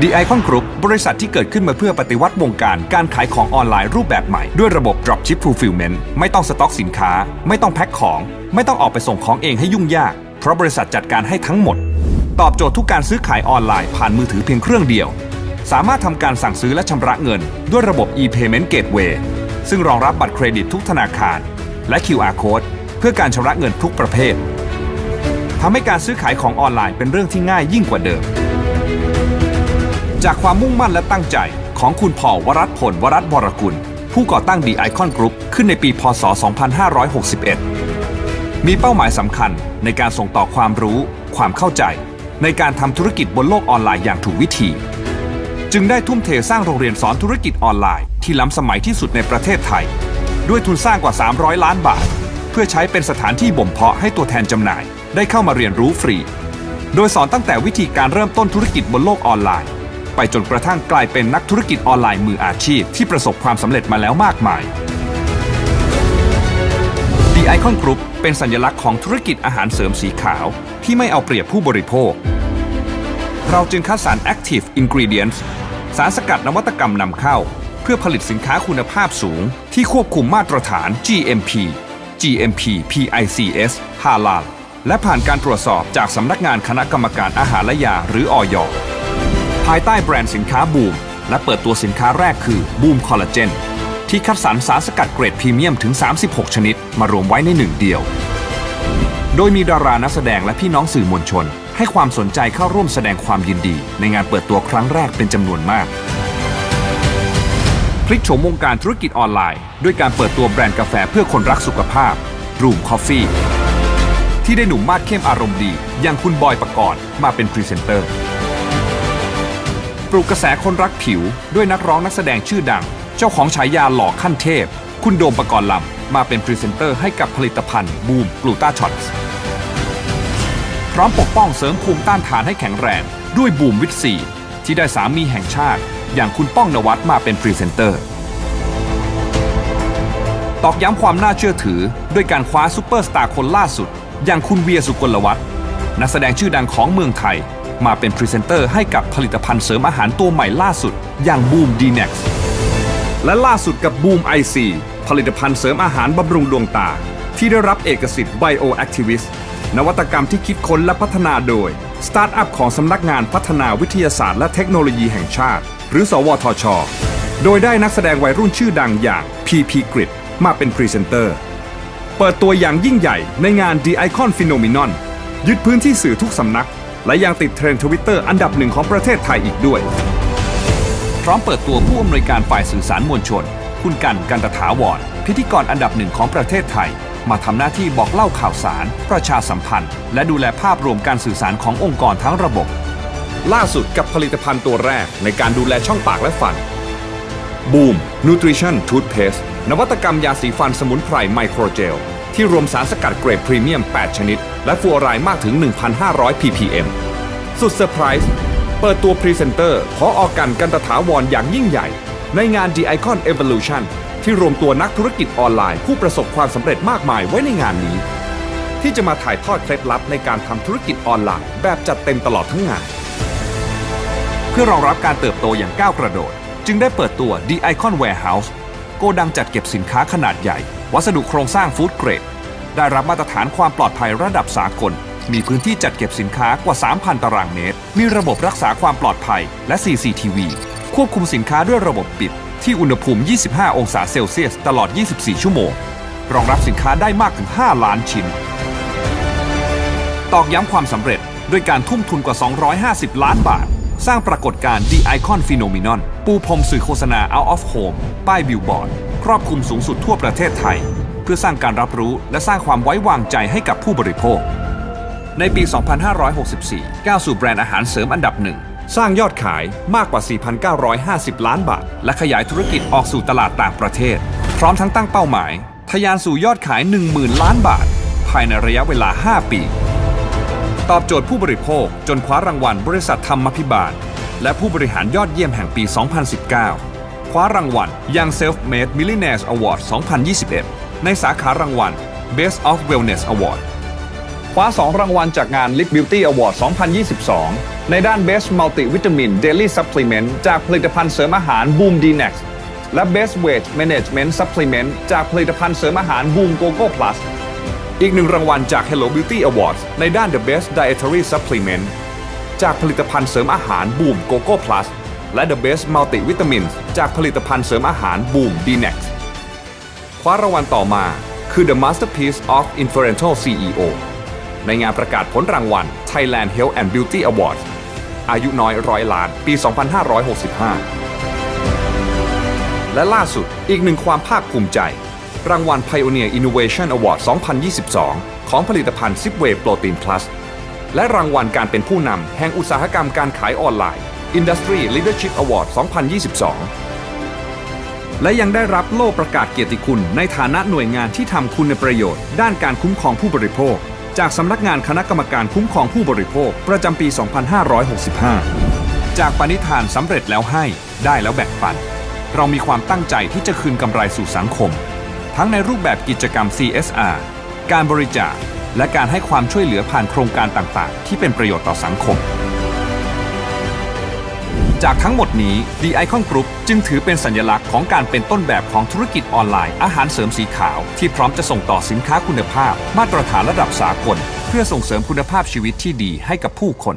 The Icon Group บริษัทที่เกิดขึ้นมาเพื่อปฏิวัติวงการการขายของออนไลน์รูปแบบใหม่ด้วยระบบ Dropship Fulfillment ไม่ต้องสต็อกสินค้าไม่ต้องแพ็คของไม่ต้องออกไปส่งของเองให้ยุ่งยากเพราะบริษัทจัดการให้ทั้งหมดตอบโจทย์ทุกการซื้อขายออนไลน์ผ่านมือถือเพียงเครื่องเดียวสามารถทำการสั่งซื้อและชำระเงินด้วยระบบ e-payment gateway ซึ่งรองรับบัตรเครดิตทุกธนาคารและ QR code เพื่อการชำระเงินทุกประเภททำให้การซื้อขายของออนไลน์เป็นเรื่องที่ง่ายยิ่งกว่าเดิมจากความมุ่งมั่นและตั้งใจของคุณพอล วรัตน์พล วรัตน์วรกุลผู้ก่อตั้ง The Icon Group ขึ้นในปี พ.ศ. 2561 มีเป้าหมายสำคัญในการส่งต่อความรู้ความเข้าใจในการทำธุรกิจบนโลกออนไลน์อย่างถูกวิธีจึงได้ทุ่มเทสร้างโรงเรียนสอนธุรกิจออนไลน์ที่ล้ำสมัยที่สุดในประเทศไทยด้วยทุนสร้างกว่า300 ล้านบาทเพื่อใช้เป็นสถานที่บ่มเพาะให้ตัวแทนจำหน่ายได้เข้ามาเรียนรู้ฟรีโดยสอนตั้งแต่วิธีการเริ่มต้นธุรกิจบนโลกออนไลน์ไปจนกระทั่งกลายเป็นนักธุรกิจออนไลน์มืออาชีพที่ประสบความสำเร็จมาแล้วมากมาย The Icon Group เป็นสัญลักษณ์ของธุรกิจอาหารเสริมสีขาวที่ไม่เอาเปรียบผู้บริโภคเราจึงคัดสรร Active Ingredients สารสกัดนวัตกรรมนำเข้าเพื่อผลิตสินค้าคุณภาพสูงที่ควบคุมมาตรฐาน GMP GMP PICS Halal และผ่านการตรวจสอบจากสำนักงานคณะกรรมการอาหารและยาหรืออย.ภายใต้แบรนด์สินค้าบูมและเปิดตัวสินค้าแรกคือบูมคอลลาเจนที่คัดสรรสารสกัดเกรดพรีเมียมถึง36ชนิดมารวมไว้ในหนึ่งเดียวโดยมีดารานักแสดงและพี่น้องสื่อมวลชนให้ความสนใจเข้าร่วมแสดงความยินดีในงานเปิดตัวครั้งแรกเป็นจำนวนมากพลิกโฉมวงการธุรกิจออนไลน์ด้วยการเปิดตัวแบรนด์กาแฟเพื่อคนรักสุขภาพ Room Coffee ที่ได้หนุ่มมาดเข้มอารมณ์ดีอย่างคุณบอยปกรณ์มาเป็นพรีเซนเตอร์ปลุกกระแสคนรักผิวด้วยนักร้องนักแสดงชื่อดังเจ้าของฉายาหล่อขั้นเทพคุณโดมปกรณ์ลำมาเป็นพรีเซนเตอร์ให้กับผลิตภัณฑ์บูมกลูตาช็อตส์พร้อมปกป้องเสริมภูมิต้านทานให้แข็งแรงด้วยบูมวิตซีที่ได้สามีแห่งชาติอย่างคุณป้องนวัดมาเป็นพรีเซนเตอร์ตอกย้ำความน่าเชื่อถือด้วยการคว้าซุปเปอร์สตาร์คนล่าสุดอย่างคุณเวียสุกลวัฒน์นักแสดงชื่อดังของเมืองไทยมาเป็นพรีเซนเตอร์ให้กับผลิตภัณฑ์เสริมอาหารตัวใหม่ล่าสุดอย่างบูมดีเน็กซ์และล่าสุดกับบูมไอซีผลิตภัณฑ์เสริมอาหารบำรุงดวงตาที่ได้รับเอกสิทธิ์ Bioactivist นวัตกรรมที่คิดค้นและพัฒนาโดยสตาร์ทอัพของสำนักงานพัฒนาวิทยาศาสตร์และเทคโนโลยีแห่งชาติหรือสวทช.โดยได้นักแสดงวัยรุ่นชื่อดังอย่าง PP Grid มาเป็นพรีเซนเตอร์เปิดตัวอย่างยิ่งใหญ่ในงาน The Icon Phenomenon ยึดพื้นที่สื่อทุกสำนักและยังติดเทรนด์ Twitter อันดับหนึ่งของประเทศไทยอีกด้วยพร้อมเปิดตัวผู้อำนวยการฝ่ายสื่อสารมวลชนคุณกันตถาวรพิธีกรอันดับหนึ่งของประเทศไทยมาทำหน้าที่บอกเล่าข่าวสารประชาสัมพันธ์และดูแลภาพรวมการสื่อสารขององค์กรทั้งระบบล่าสุดกับผลิตภัณฑ์ตัวแรกในการดูแลช่องปากและฟันบูม Nutrition Toothpaste นวัตกรรมยาสีฟันสมุนไพรไมโครเจลที่รวมสารสกัดเกรดพรีเมียม8ชนิดและฟลูออไรด์มากถึง 1,500 ppm สุดเซอร์ไพรส์เปิดตัวพรีเซนเตอร์ผอ.กันตถาวรอย่างยิ่งใหญ่ในงาน The Icon Evolution ที่รวมตัวนักธุรกิจออนไลน์ผู้ประสบความสำเร็จมากมายไว้ในงานนี้ที่จะมาถ่ายทอดเคล็ดลับในการทำธุรกิจออนไลน์แบบจัดเต็มตลอดทั้งงานเพื่อรองรับการเติบโตอย่างก้าวกระโดดจึงได้เปิดตัว The Icon Warehouse โกดังจัดเก็บสินค้าขนาดใหญ่วัสดุโครงสร้างฟู้ดเกรดได้รับมาตรฐานความปลอดภัยระดับสากลมีพื้นที่จัดเก็บสินค้ากว่า 3,000 ตารางเมตรมีระบบรักษาความปลอดภัยและ CCTV ควบคุมสินค้าด้วยระบบปิดที่อุณหภูมิ 25 องศาเซลเซียสตลอด 24 ชั่วโมงรองรับสินค้าได้มากถึง 5 ล้านชิ้นตอกย้ำความสำเร็จด้วยการทุ่มทุนกว่า 250 ล้านบาทสร้างปรากฏการณ์ The Icon Phenomenon ปูพรมสื่อโฆษณา Out of Home ป้ายบิลบอร์ดครอบคลุมสูงสุดทั่วประเทศไทยเพื่อสร้างการรับรู้และสร้างความไว้วางใจให้กับผู้บริโภคในปี 2564 ก้าวสู่แบรนด์อาหารเสริมอันดับหนึ่งสร้างยอดขายมากกว่า 4,950 ล้านบาทและขยายธุรกิจออกสู่ตลาดต่างประเทศพร้อมทั้งตั้งเป้าหมายทะยานสู่ยอดขาย 10,000 ล้านบาทภายในระยะเวลา 5 ปีตอบโจทย์ผู้บริโภคจนคว้ารางวัลบริษัทธรรมพิบาลและผู้บริหารยอดเยี่ยมแห่งปี 2019 คว้ารางวัล Young Self-Made Millionaires Award 2021 ในสาขารางวัล Best of Wellness Award คว้า 2 รางวัลจากงาน Lip Beauty Award 2022 ในด้าน Best Multivitamin Daily Supplement จากผลิตภัณฑ์เสริมอาหาร Boom D-Nex และ Best Weight Management Supplement จากผลิตภัณฑ์เสริมอาหาร Boom Coco Plus อีก 1 รางวัลจาก Hello Beauty Awards ในด้าน The Best Dietary Supplement จากผลิตภัณฑ์เสริมอาหาร Boom Coco Plus และ The Best Multivitamins จากผลิตภัณฑ์เสริมอาหาร Boom D-Nex คว้ารางวัลต่อมาคือ The Masterpiece of Influential CEO ในงานประกาศผลรางวัล Thailand Health and Beauty Awards อายุน้อย100 ล้านปี 2565 และล่าสุดอีก 1 ความภาคภูมิใจรางวัล Pioneer Innovation Award 2022 ของผลิตภัณฑ์ Zipway Protein Plus และรางวัลการเป็นผู้นำแห่งอุตสาหกรรมการขายออนไลน์ Industry Leadership Award 2022 และยังได้รับโล่ประกาศเกียรติคุณในฐานะหน่วยงานที่ทำคุณประโยชน์ด้านการคุ้มครองผู้บริโภคจากสำนักงานคณะกรรมการคุ้มครองผู้บริโภคประจำปี 2565 จากปณิธานสำเร็จแล้วให้ได้แล้วแบ่งปันเรามีความตั้งใจที่จะคืนกำไรสู่สังคมทั้งในรูปแบบกิจกรรม CSR การบริจาคและการให้ความช่วยเหลือผ่านโครงการต่างๆที่เป็นประโยชน์ต่อสังคมจากทั้งหมดนี้ The Icon Group จึงถือเป็นสัญลักษณ์ของการเป็นต้นแบบของธุรกิจออนไลน์อาหารเสริมสีขาวที่พร้อมจะส่งต่อสินค้าคุณภาพมาตรฐานระดับสากลเพื่อส่งเสริมคุณภาพชีวิตที่ดีให้กับผู้คน